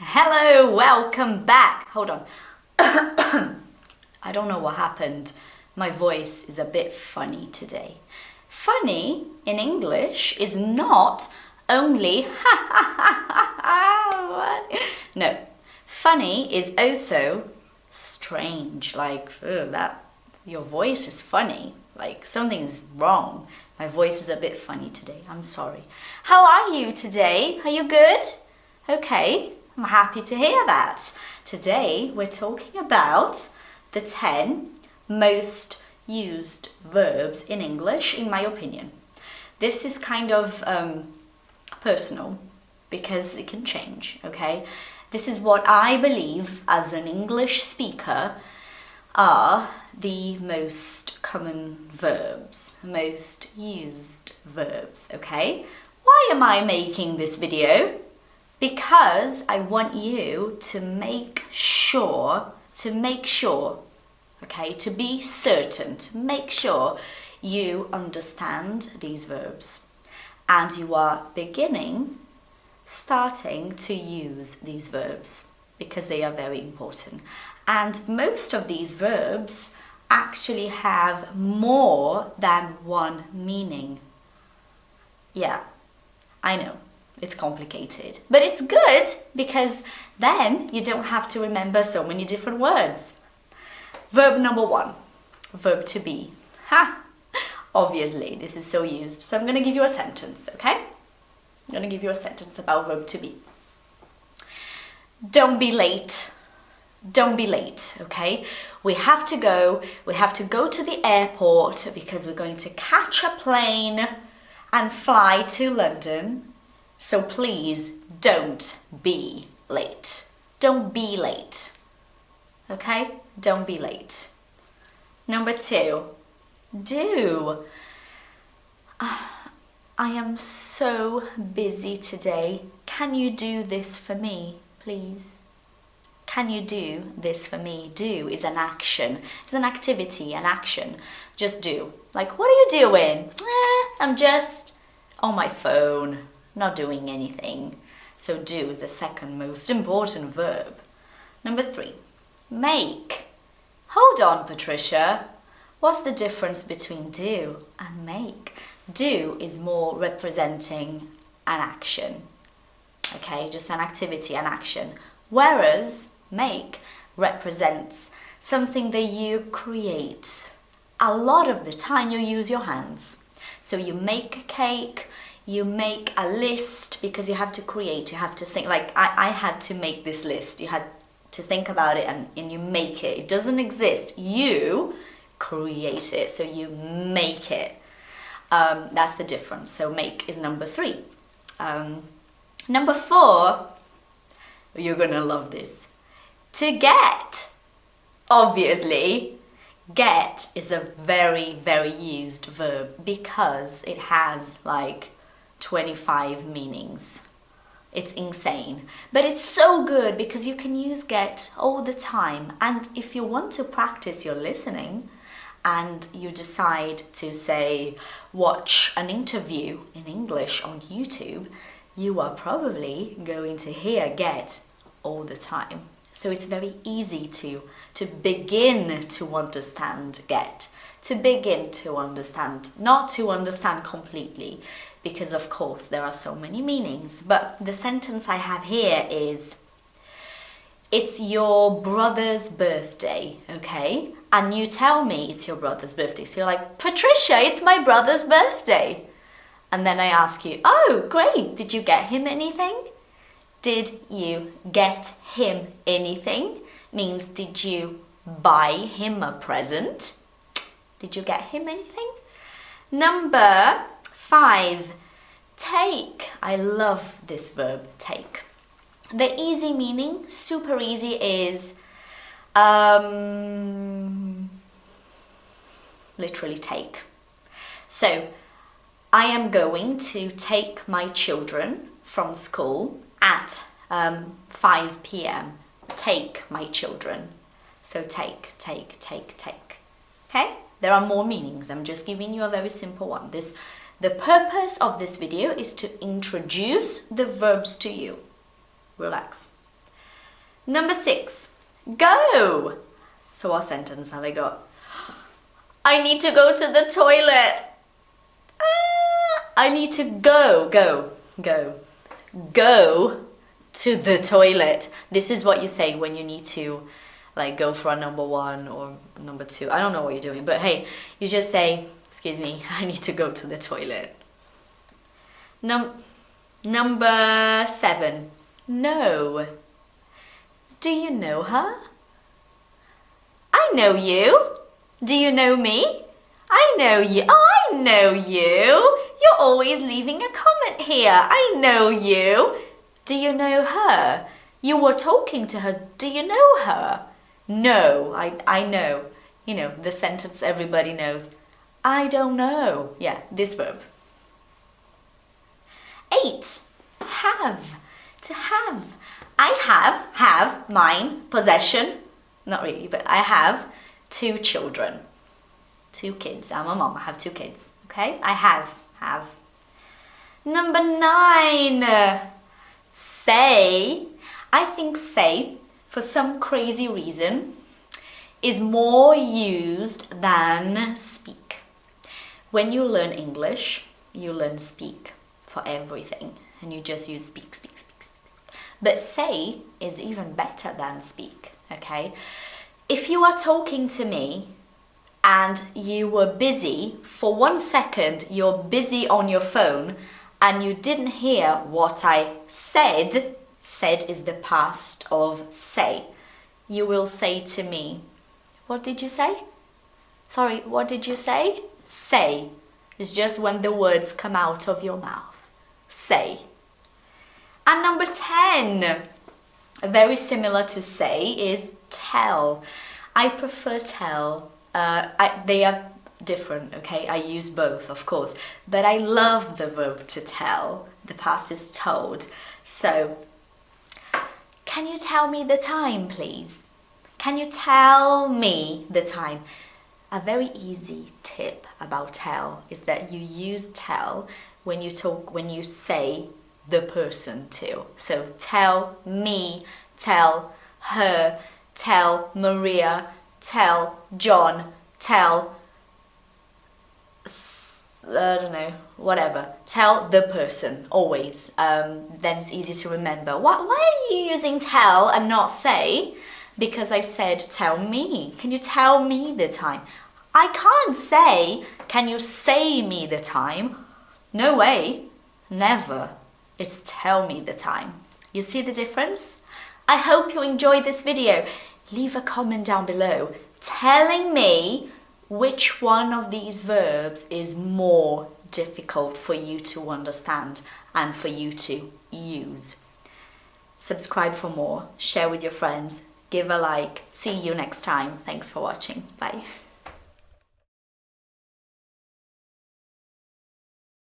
Hello, welcome back. Hold on. I don't know what happened. My voice is a bit funny today. Funny in English is not only no. Funny is also strange. Like, that your voice is funny. Like something's wrong. My voice is a bit funny today. I'm sorry. How are you today? Are you good? Okay. I'm happy to hear that. Today we're talking about the 10 most used verbs in English, in my opinion. This is kind of personal because it can change, okay? This is what I believe as an English speaker are the most common verbs, most used verbs, okay? Why am I making this video? Because I want you to make sure, okay, to be certain, to make sure you understand these verbs and you are starting to use these verbs because they are very important. And most of these verbs actually have more than one meaning. Yeah, I know. It's complicated, but it's good because then you don't have to remember so many different words. Verb number 1, verb to be. Obviously, this is so used. So I'm going to give you a sentence, okay? I'm going to give you a sentence about verb to be. Don't be late. Don't be late, okay? We have to go to the airport because we're going to catch a plane and fly to London. So please don't be late. Don't be late. Okay? Don't be late. Number 2, do. I am so busy today. Can you do this for me, please? Can you do this for me? Do is an action. It's an activity, an action. Just do. Like, what are you doing? I'm just on my phone. Not doing anything. So do is the second most important verb. Number 3, make. Hold on, Patricia. What's the difference between do and make? Do is more representing an action. Okay, just an activity, an action. Whereas make represents something that you create. A lot of the time you use your hands. So you make a cake, you make a list because you have to create, you have to think. Like I had to make this list. You had to think about it and you make it. It doesn't exist. You create it, so you make it. That's the difference. So make is number 3. Number 4, you're gonna love this. To get. Obviously, get is a very, very used verb because it has like 25 meanings. It's insane, but it's so good because you can use get all the time. And if you want to practice your listening and you decide to say watch an interview in English on YouTube, you are probably going to hear get all the time. So it's very easy to begin to understand get, to begin to understand, not to understand completely, because of course there are so many meanings. But the sentence I have here is, it's your brother's birthday, okay? And you tell me it's your brother's birthday. So you're like, Patricia, it's my brother's birthday. And then I ask you, oh, great, did you get him anything? Did you get him anything? Means, did you buy him a present? Did you get him anything? Number 5, take. I love this verb, take. The easy meaning, super easy, is literally take. So, I am going to take my children from school at 5 p.m. Take my children. So take. Okay? There are more meanings. I'm just giving you a very simple one. The purpose of this video is to introduce the verbs to you. Relax. Number 6, go. So what sentence have I got? I need to go to the toilet. I need to go to the toilet. This is what you say when you need to like go for a number 1 or number 2. I don't know what you're doing, but hey, you just say, excuse me, I need to go to the toilet. Number 7, no. Do you know her? I know you. Do you know me? I know you. Oh, I know you. You're always leaving a comment here. I know you. Do you know her? You were talking to her. Do you know her? No, I know. You know, the sentence everybody knows. I don't know. Yeah, this verb. 8, have. To have. I have, mine, possession. Not really, but I have 2 children. 2 kids. I'm a mom. I have 2 kids. Okay? I have. Number 9. Say. I think say, for some crazy reason, is more used than speak. When you learn English, you learn speak for everything. And you just use speak. But say is even better than speak. Okay? If you are talking to me and you were busy, for 1 second you're busy on your phone and you didn't hear what I said, said is the past of say. You will say to me, what did you say? Sorry, what did you say? Say. It's just when the words come out of your mouth. Say. And number 10, very similar to say, is tell. I prefer tell. They are different, okay? I use both, of course. But I love the verb to tell. The past is told. So, can you tell me the time, please? Can you tell me the time? A very easy tip about tell is that you use tell when you say the person to. So tell me, tell her, tell Maria, tell John, tell, I don't know, whatever. Tell the person, always. Then it's easy to remember. Why are you using tell and not say? Because I said tell me. Can you tell me the time? I can't say, can you say me the time? No way, never. It's tell me the time. You see the difference? I hope you enjoyed this video. Leave a comment down below telling me which one of these verbs is more difficult for you to understand and for you to use. Subscribe for more, share with your friends, give a like. See you next time. Thanks for watching. Bye.